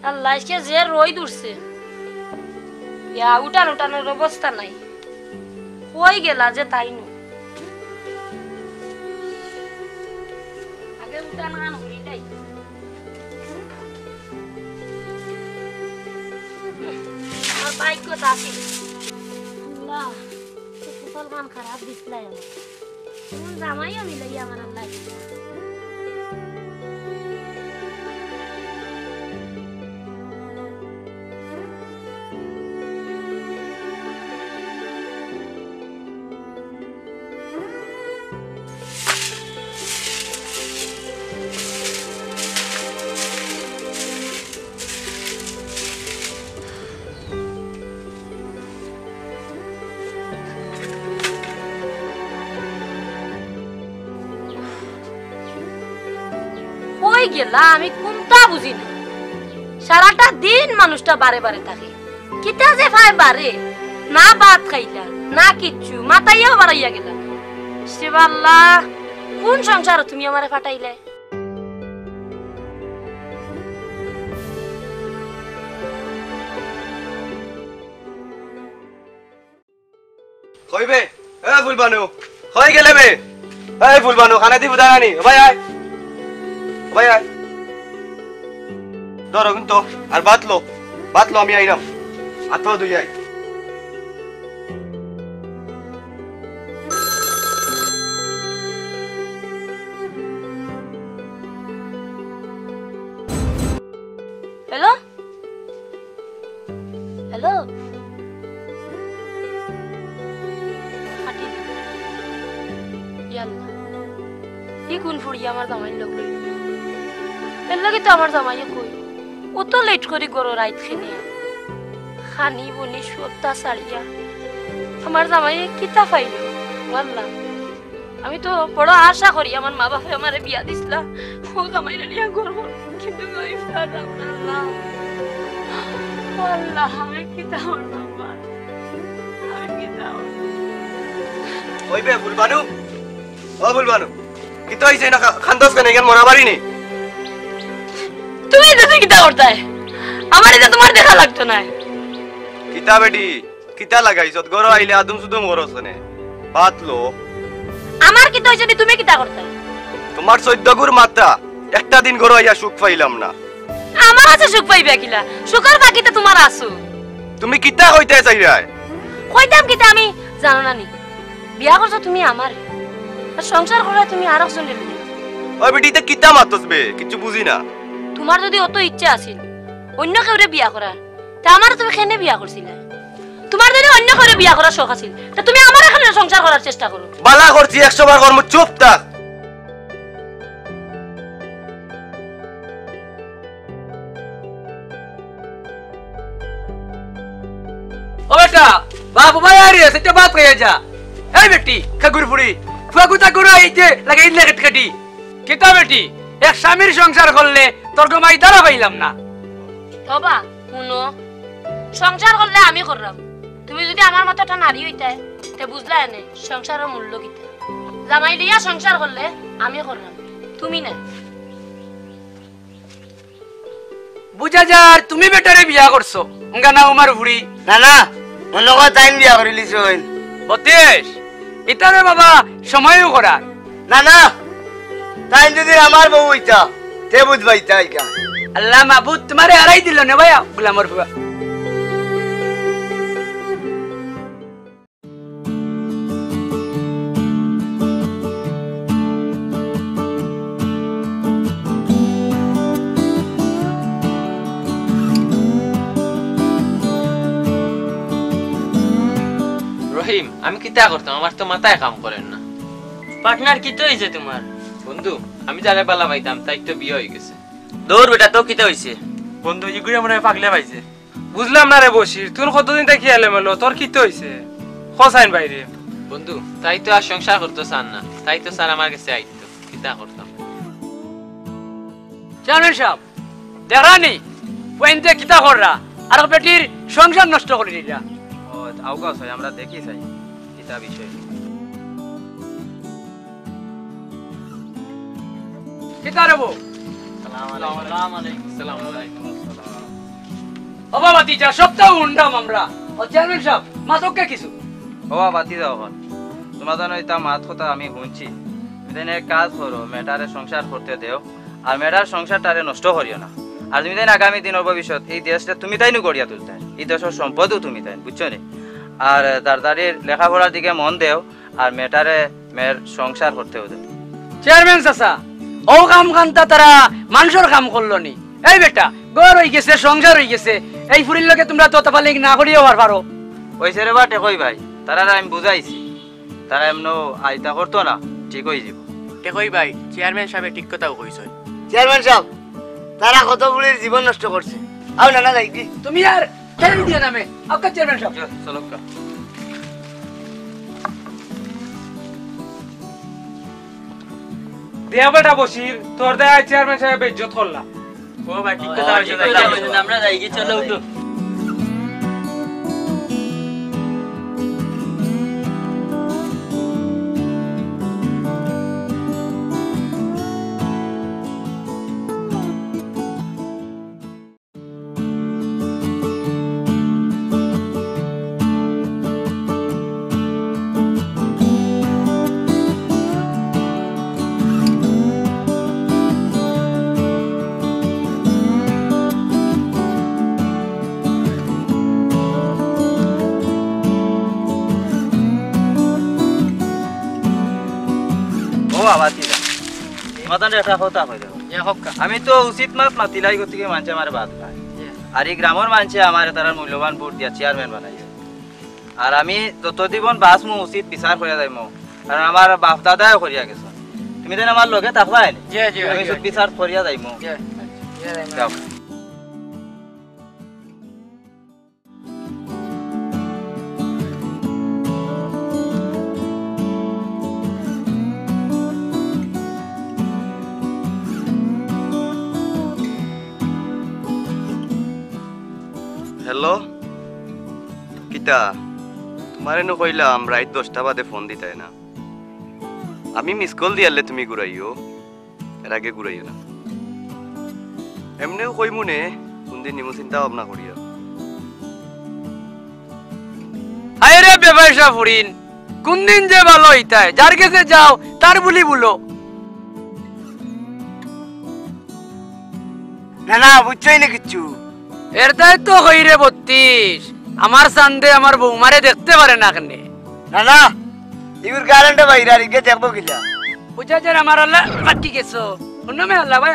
আল্লাহ আজকে যে রই দূরছে ইয়া উঠানোর অবস্থা নাই কই গেলা যে তাই নু আগে উঠান গান হরি যাই আর বাইক কত আছে আল্লাহ মুসলমান খারাপ দিছলাই আমার কোন জামাইও মিলাই আমার আল্লাহ গেলা আমি কোনটা বুঝি না সারাটা দিন মানুষটা বারে বারে থাকে কিতা যে ভাই বারে না ভাত খাইলা না কিচ্ছু মাথাইয়াও বাড়াইয়া গেলা শিবাল্লাহ কোন সংসার তুমি আমারে ফাটাইলে কইবে এ ফুলবানু কই গেলে বে এই ফুলবানু খানা দি বুদানি ভাই আয় ভাই আয় ধরো কিন্তু আর বাতলো আমি আইরাম আতো দুই আই হ্যালো হ্যালো ইয়াল্লাহ ই কোন ফুড়ি আমার জামাই লোক লই এর লাগে তো আমার জামাইয়ে কই ও তো লেট করি গরো রাইত খেনে খানি বনি সবটা সারিয়া আমার জামাইয়ে কিতা পাইল আল্লাহ আমি তো বড় আশা করি আমার মা বাবা আমারে বিয়া দিছলা ও জামাইরে নিয়া করব কিন্তু ওই ফাড়া আল্লাহ আল্লাহ আমি কিতা করব আমি কিতা কইবে ফুলবানু ও ফুলবানু কিতো হইছে না খানদস কেন কেন মরা বাড়ি নি তুমি তো কিতা করতাই আমার এটা তোমার দেখা লাগতো না কিতা বেটি কিতা লাগাইছত গরো আইলে আদম সুদম গরসনে বাতলো আমার কিতা হইছে তুমি কিতা করতাই তোমার 14 গুর মাত্রা একটা দিন গরো আইয়া সুখ পাইলাম না আমার আছে সুখ পাইবে কিলা সুখের বাকিটা তোমার আসু তুমি কিতা কইতে চাইরাই কইতাম কিতা আমি জানো না নি বিয়া করছো তুমি আমার আর সংসার করে তুমি আরেকজন লই ওই বেটিতে কিতা মাতস বে কিছু বুঝি না তোমার যদি অত ইচ্ছা আছিল অন্য কেউরে বিয়া করার তা আমার তুমি কেনে বিয়া করছিলে তোমার যদি অন্য কেউরে বিয়া করার শখ আছিল তা তুমি আমার এখানে সংসার করার চেষ্টা করো বালা করছি 100 বার কর্ম চুপ থাক ओ बेटा बाप भाई आ रही है सच्चा बात कहिए जा ए बेटी खगुरपुरी फागुता गुरु आइते लगे इन लगत कटी किता बेटी एक স্বামীর সংসার করলে তোর গমাই দাঁড়া পাইলাম না বাবা শুনো সংসার করলে আমি করলাম তুমি যদি আমার মতো একটা নারী হইতে তে বুঝলা এনে সংসারের মূল্য কিতা জামাই লিয়া সংসার করলে আমি করলাম তুমি না বুঝা যার তুমি বেটারে বিয়া করছো গানা উমার বুড়ি না না মনগা টাইম বিয়া করিলিছ বতেশ ইতারে বাবা সময়ও করার না না টাইম যদি আমার বউ হইতা তে বুঝবাই তাই কা আল্লাহ মাবুদ তোমারে হারাই দিল না ভাইয়া গোলামর ফুয়া রহিম আমি কিতা করতাম আমার তো মাথায় কাম করেন না পার্টনার কিতো হইছে তোমার বন্ধু আমি যারে বালা পাইতাম তাই তো বিয়ে হয়ে গেছে দৌড় বেটা তো কিতো হইছে বন্ধু ইগুড়ে মনে হয় পাগলে পাইছে বুঝলাম না রে বসির তোর কতদিন থেকে খেয়ালে মেলো তোর কি তো হইছে খসাইন বাইরে বন্ধু তাই তো আর সংসার করতে চান না তাই তো স্যার আমার কাছে আইতো কিতা করতাম চেয়ারম্যান সাহেব দেখানি ওইতে কিতা কররা আর বেটির সংসার নষ্ট করে দিলা ও আউগাও চাই আমরা দেখি চাই কিতা বিষয় কিতা রে বউ আসসালামু আলাইকুম আসসালামু আলাইকুম অবা বাতিজা সপ্তাহ উন্ডাম আমরা ও চেয়ারম্যান সাহেব মাতককে কিছু হওয়া বাতি দাও হন তোমার জানো এটা মাত কথা আমি শুনছি তুমি এক কাজ করো মেটারে সংসার করতে দেও আর মেটার সংসারটারে নষ্ট করিও না আর তুমি তাই আগামী দিনের ভবিষ্যৎ এই দেশটা তুমি তাই নু গড়িয়া তুলতে এই দেশের সম্পদও তুমি তাই বুঝছো নি আর দারদারির লেখাপড়ার দিকে মন দেও আর মেটারে মেয়ের সংসার করতেও দেও চেয়ারম্যান চাচা ও কাম কান্তা তারা মানুষের কাম করলো নি এই বেটা ঘর হয়ে গেছে সংসার হয়ে গেছে এই ফুরির লোকে তোমরা তো তাপালিক না করিও পারো ওই সেরে বা টেকই ভাই তারা আমি বুঝাইছি তারা এমন আইতা করতো না ঠিক হয়ে যাব টেকই ভাই চেয়ারম্যান সাহেব ঠিক কথাও কইছেন চেয়ারম্যান সাহেব তারা কত বুড়ির জীবন নষ্ট করছে আও না যাই কি তুমি আর তেল দিয়ে নামে আপনার চেয়ারম্যান সাহেব চলো দেয়া বেটা বসির তোর দেয়া চেয়ারম্যান সাহেব ইজ্জত করলা ও ভাই ঠিক কথা কইছেন আমরা যাই কি চলো তো ও আবাতি মাতান একটা কথা কই দেব আমি তো উচিত মাত মাতিলাই গতিকে মানুষে আমার বাদ পায় আর এই গ্রামের মানুষে আমার তার মূল্যবান ভোট দিয়া চেয়ারম্যান বানাইছে আর আমি যত জীবন বাঁচমু উচিত বিচার করিয়া যাইমু কারণ আমার বাপ দাদাও করিয়া গেছে তুমি দেন আমার লগে থাকবা আমি সব বিচার করিয়া যাইমু যাও হ্যালো কিতা তোমারে নো কইলাম রাত 10টা বাদে ফোন দিতাই না আমি মিস কল দিয়ালে তুমি ঘুরাইও এর আগে ঘুরাইও না এমনিও কই মনে কোনদিন নিমু চিন্তা ভাবনা করিয়া আরে ব্যবসা ফুরিন কোন দিন যে ভালো হইতায় যার কাছে যাও তার বলি বলো না বুঝছই না কিচ্ছু এর দায়িত্ব হইরে 32 আমার সান্দে আমার বৌমারে দেখতে পারে না কেনে না ইউর গ্যারান্টি বাইরে আর কে দেখবো কিলা বুঝা যার আমার আল্লাহ কাটি গেছো শুনো মে আল্লাহ ভাই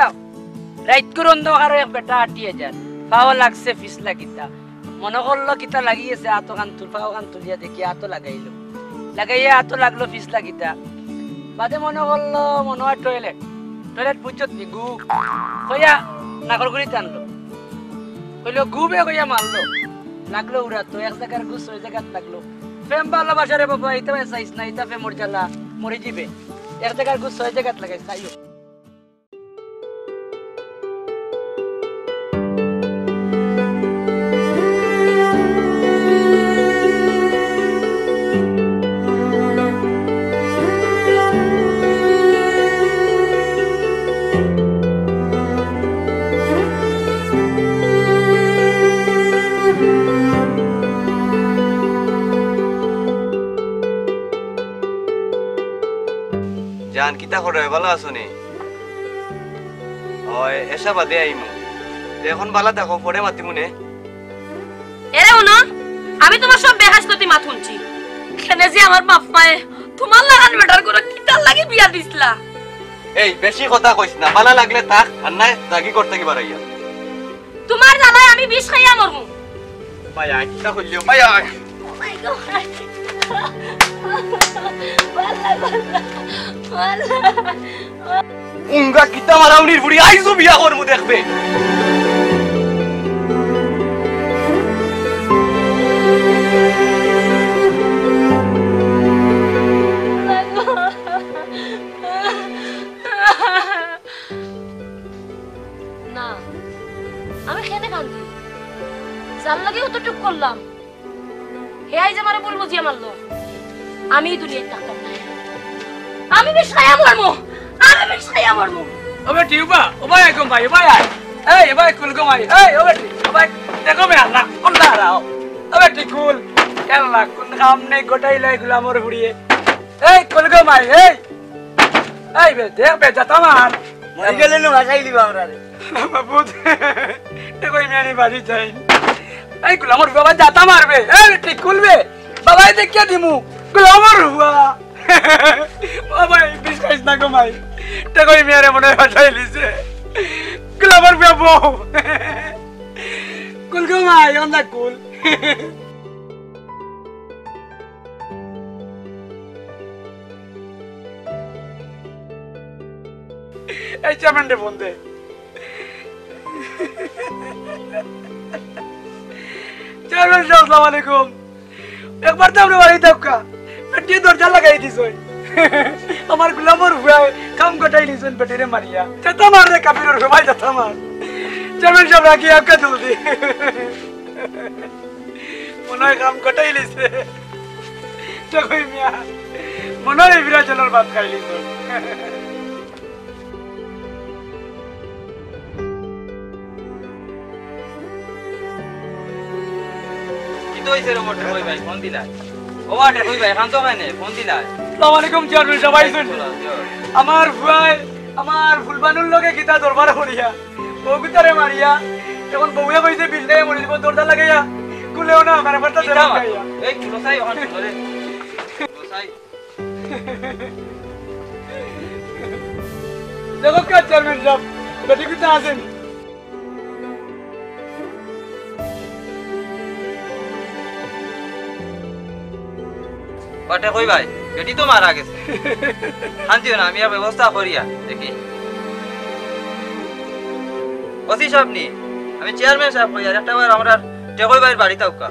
রাইত করে অন্ধকার এক বেটা 80,000 পাও লাগছে ফিস লাগিতা মনে করলো কিতা লাগিয়েছে আতো কান তুল পাও কান তুলিয়া দেখি আতো লাগাইলো লাগাইয়া আতো লাগলো ফিস লাগিতা বাদে মনে করলো মনে হয় টয়লেট বুঝছত নি গু কইয়া নাকল করে টানলো কইলো গুবে কইয়া মারলো লাগলো উড়া তো এক জায়গার গু 6 জায়গাত লাগলো প্রেম ভালোবাসা রে বাবা এটা চাইছ না এটা প্রেমর জ্বালা মরে যাবে এক জায়গার গু 6 জায়গাত লাগাইছ তাইও জান কিতা করে ভালো আছো নি ওই এসা বাদে আইমু এখন বালা দেখো পরে মাতিমুনে এরে ওনা আমি তোমার সব বেহাসতি মাত শুনছি কেনে যে আমার বাপ মায়ে তোমার লাগান বেটার করে কিতা লাগি বিয়া দিছলা এই বেশি কথা কইছ না বালা লাগলে তাক আর নাই জাগি করতে কি বাড়াইয়া তোমার জ্বালায় আমি বিষ খাইয়া মরমু ভাই আই কিতা কইলিও ভাই আই ও মাই গড উঙ্গা কিতা মারাউনির বুড়ি আইজো বিয়া করমু দেখবে না আমি কেনে কান্দি জাল লাগে তো টুক করলাম হে আইজ আমারে বলবো যে মারলো আমি দুনিয়ায় থাকতাম না আমি বিষ খাইয়া মরমু আমি বিষ খাইয়া মরমু ও বেটি উবা ও ভাই কম ভাই ভাই এই ভাই কুল কম ভাই এই ও বেটি ও ভাই देखो मैं अल्लाह कौन ला रहा हूँ अबे टिकुल क्या अल्लाह कौन काम नहीं गोटाई लाई गुलामोर बुढ़िए ए कुल गो माई ए बे देख बे जाता मार मरी गेले नु हसाइली बाबरा रे बाबूत ते कोई मेरी बाजी चाहिए ए गुलामोर बाबा जाता मार बे ए टिकुल बे बाबा देख क्या दिमु गुलामोर हुआ बाबा बीच का इतना को माई ते कोई मेरे मने हसाइली से गुलामोर बाबू कुल को माई on the cool এই চামেন্ডে ফোন দে চামেন্ড আসসালামু আলাইকুম একবার তো আমরা বাড়ি থাকা বেটি দরজা লাগাই দিছই আমার গুলামর হুয়া কাম গটাই লিছেন বেটিরে মারিয়া চাতা মার রে কাবিরর ভাই চাতা মার চামেন্ড সব রাখি আকা জলদি মনে হয় কাম গটাই লিছে তো কই মিয়া মনে হয় বিরাজনের ভাত খাই লিছো হইছে রে মোটে কই ভাই ফোন দিলা ও আটে কই ভাই খান তো ভাই নে ফোন দিলা আসসালামু আলাইকুম চেয়ারম্যান সবাই শুন আমার ভাই আমার ফুলবানুর লগে গীতা দরবার করিয়া ও গীতারে মারিয়া এখন বউয়া কইছে বিলডে মরি দিব দরজা লাগাইয়া কুলেও না আমার বারটা দেবা গাইয়া এই কুলসাই ওখান ধরে কুলসাই দেখো কা চেয়ারম্যান সাহেব বেটি কিতা আছেন বাটে কই ভাই বেটি তো মারা গেছে শান্তিও না আমি আর ব্যবস্থা করিয়া দেখি ওসি সাহেব নি আমি চেয়ারম্যান সাহেব কই আর একটা বার আমরা টেকই ভাইয়ের বাড়ি থাকা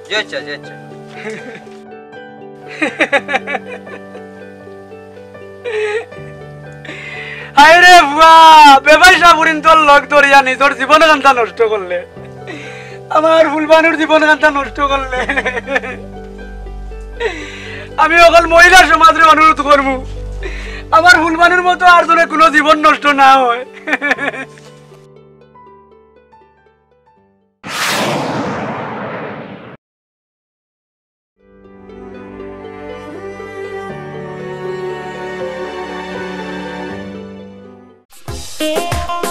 জি আচ্ছা হায় রে বুয়া বেবাইসা বুড়িন তোর লগ ধরিয়া নিজের জীবন গান্তা নষ্ট করলে আমার ফুলবানুর জীবন গান্তা নষ্ট করলে আমি অকল মহিলা সমাজের অনুরোধ করবো আমার ফুলবানুর মতো আর জনে কোনো জীবন নষ্ট না হয় Yeah.